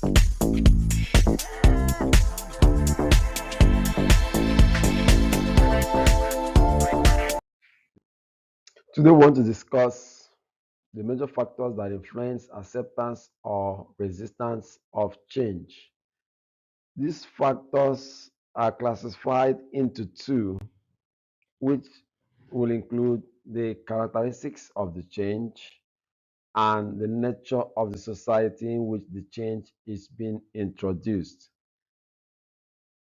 Today, we want to discuss the major factors that influence acceptance or resistance of change. These factors are classified into two, which will include the characteristics of the change and the nature of the society in which the change is being introduced.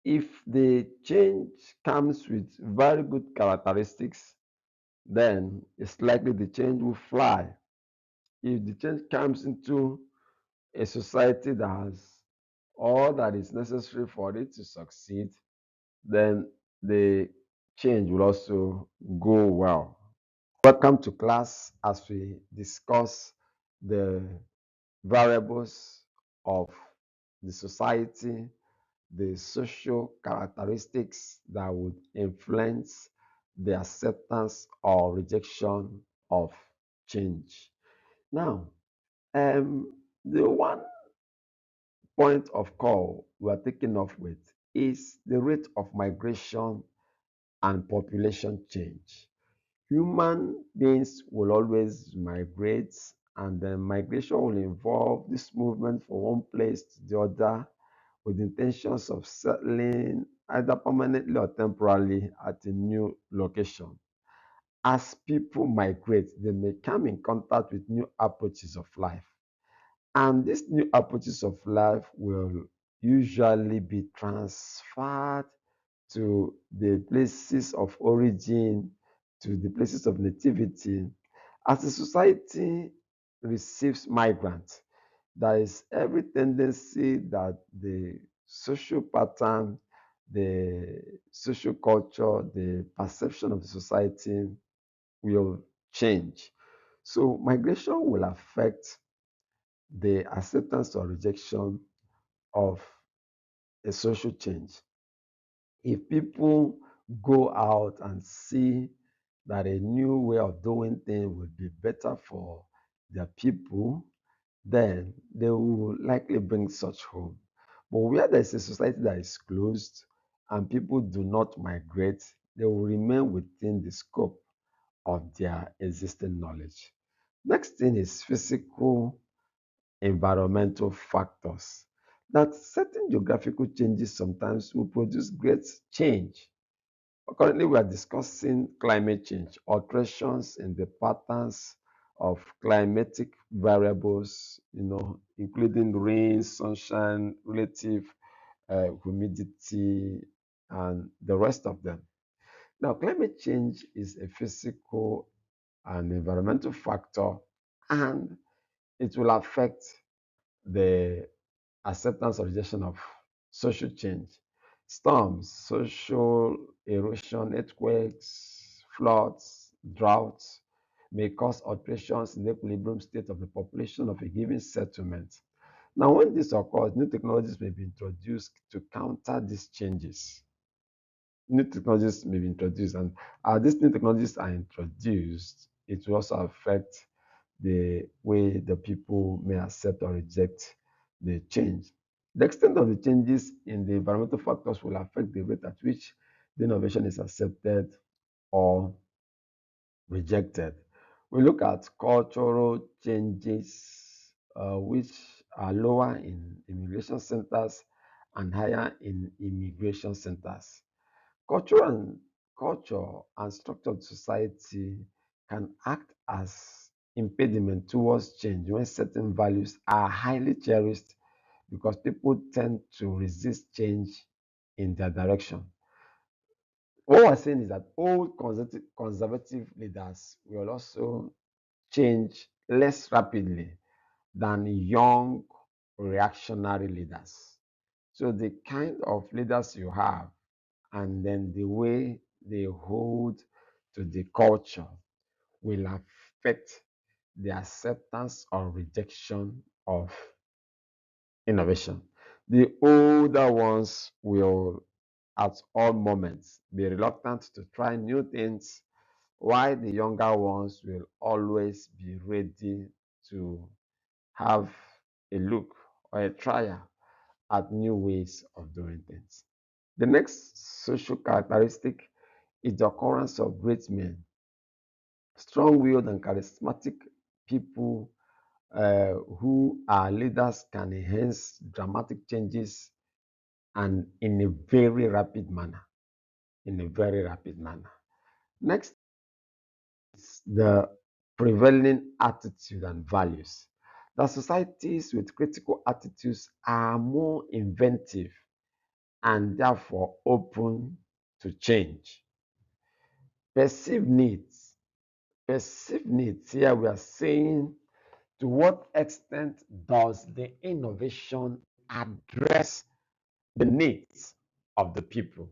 If the change comes with very good characteristics, then it's likely the change will fly. If the change comes into a society that has all that is necessary for it to succeed, then the change will also go well. Welcome to class as we discuss the variables of the society, the social characteristics that would influence the acceptance or rejection of change. Now, the one point of call we are taking off with is the rate of migration and population change. Human beings will always migrate, and then migration will involve this movement from one place to the other with intentions of settling either permanently or temporarily at a new location. As people migrate, they may come in contact with new approaches of life. And these new approaches of life will usually be transferred to the places of origin, to the places of nativity. As a society receives migrants, there is every tendency that the social pattern, the social culture, the perception of the society will change. So migration will affect the acceptance or rejection of a social change. If people go out and see that a new way of doing things would be better for their people, then they will likely bring such home. But where there is a society that is closed and people do not migrate, they will remain within the scope of their existing knowledge. Next thing is physical environmental factors. That certain geographical changes sometimes will produce great change. Currently, we are discussing climate change, alterations in the patterns of climatic variables, including rain, sunshine, relative humidity, and the rest of them. Now, climate change is a physical and environmental factor, and it will affect the acceptance or rejection of social change. Storms, social erosion, earthquakes, floods, droughts may cause alterations in the equilibrium state of the population of a given settlement. Now, when this occurs, new technologies may be introduced to counter these changes. New technologies may be introduced, and as these new technologies are introduced, it will also affect the way the people may accept or reject the change. The extent of the changes in the environmental factors will affect the rate at which the innovation is accepted or rejected. We look at cultural changes, which are lower in immigration centers and higher in immigration centers. Culture and culture and structure of society can act as impediment towards change when certain values are highly cherished because people tend to resist change in their direction. What we're saying is that old conservative leaders will also change less rapidly than young reactionary leaders. So the kind of leaders you have and then the way they hold to the culture will affect the acceptance or rejection of innovation. The older ones will, at all moments, be reluctant to try new things, while the younger ones will always be ready to have a look or a trial at new ways of doing things. The next social characteristic is the occurrence of great men. Strong-willed and charismatic people who are leaders can enhance dramatic changes and in a very rapid manner. In a very rapid manner. Next is the prevailing attitude and values. The societies with critical attitudes are more inventive and therefore open to change. Perceived needs. Perceived needs. Here we are saying to what extent does the innovation address the needs of the people?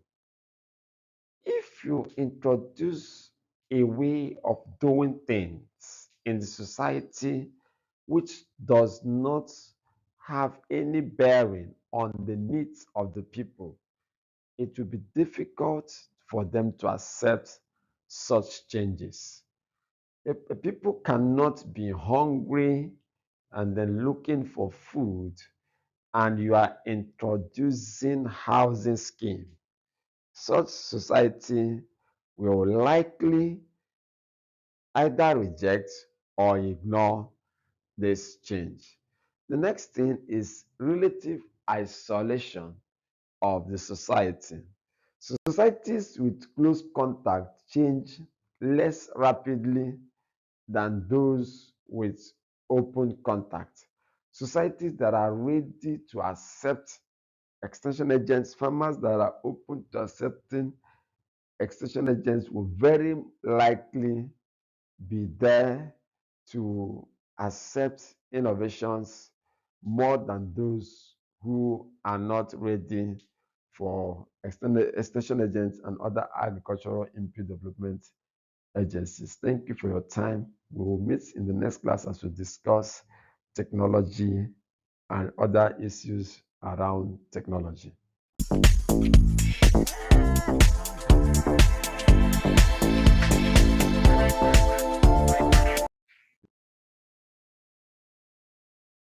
If you introduce a way of doing things in the society which does not have any bearing on the needs of the people, it will be difficult for them to accept such changes. People cannot be hungry and then looking for food, and you are introducing housing scheme. Such society will likely either reject or ignore this change. The next thing is relative isolation of the society. Societies with close contact change less rapidly than those with open contact. Societies that are ready to accept extension agents, farmers that are open to accepting extension agents will very likely be there to accept innovations more than those who are not ready for extension agents and other agricultural input development agencies. Thank you for your time. We will meet in the next class as we discuss technology and other issues around technology.